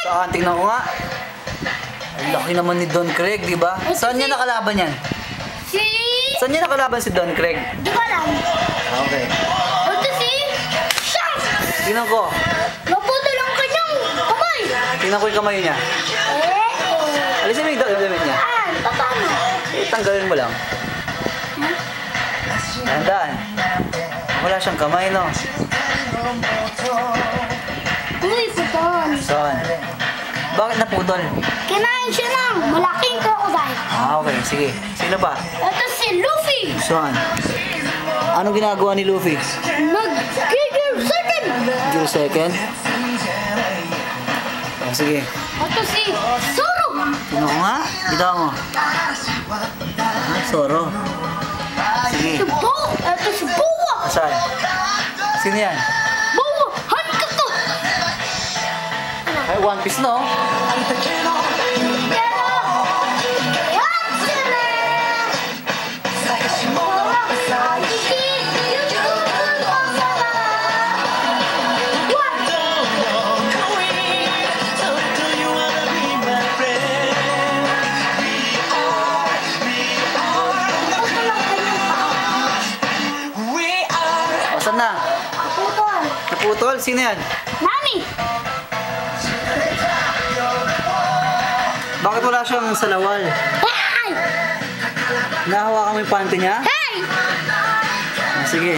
Saan? Tingnan ko nga. Ang laki naman ni Don Craig, di ba? Saan niya nakalaban yan? Saan niya nakalaban si Don Craig? Di ko alam. Okay. Ito si Shanks. Tingnan ko. Naputol ang kanyang kamay. Tingnan ko yung kamay niya. Alisin mo yung damit niya. Paano? Tanggalin mo lang. Tandaan. Wala siyang kamay, no? Uy, putol. Saan? Bakit naputol? Kinain siya ng malaking crocodile. Okay. Sige. Sino pa? Ito si Luffy. Saan? Ano ginagawa ni Luffy? Nag-gigil second. Giro second? Oh, sige. Ito si Zoro. Tingnan ko nga. Bitaw mo. Zoro. Sige. Ito si Boa. Saan? Sino yan? Boa, hanggang ko. Ay, One Piece, no? Saan na? Putol. Naputol? Sino yan? Nami. Bakit wala siyang salawal? Hey! Nahawakan mo yung panty niya? Hey! Sige.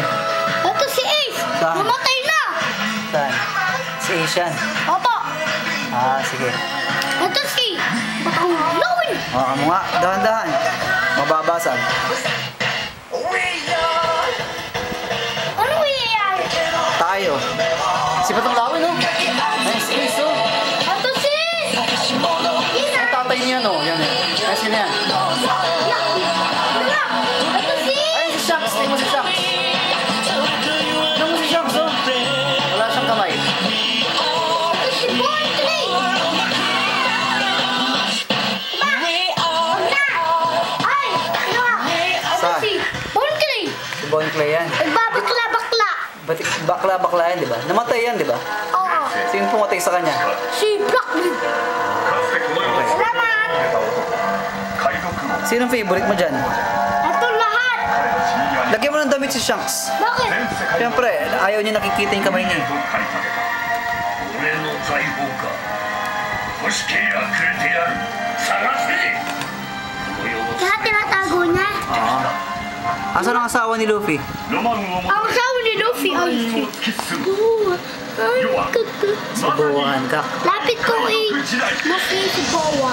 Ito si Ace. Saan? Namatay na. Saan? Si Asian. Opo. Sige. Ito si Batang Lawin. Hawakan mo nga. Dahan-dahan. Mababasag. Ano yan? Tayo. Si Batang Lawin, no? Ay, si Ace, oh. Ito si... Ang tatay niya, no? Yan. Kasi na yan. Ito si... Ay, si Shanks. Tingnan mo si Shanks. Tingnan mo si Shanks, oh. Wala siyang kamay. Ito si Boy Clay. Ay! Ito Saan? si Boy Clay. Si Bon Clay yan. Nagbabakla-bakla. Bakla-bakla yan, di ba? Namatay yan, di ba? Oo. Sino pumatay sa kanya? Si Blackbeard. Salamat. Sinong favorite mo dyan? Ito lahat. Lagyan mo ng damit si Shanks. Bakit? Siyempre, ayaw niya nakikita yung kamay niya. Lahat tinatago niya. Asan ang asawa ni Luffy? Ang asawa ni Luffy ay si Boa. Ay, Sa buwan ka. lapit ko eh. Luffy si Boa.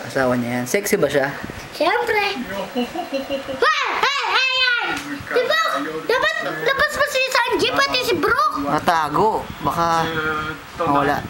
Asawa niya yan. Sexy ba siya? Siyempre. Hey! Diba? Dapat labas pa si Sanji pati si Brook. Matago. Baka mawala.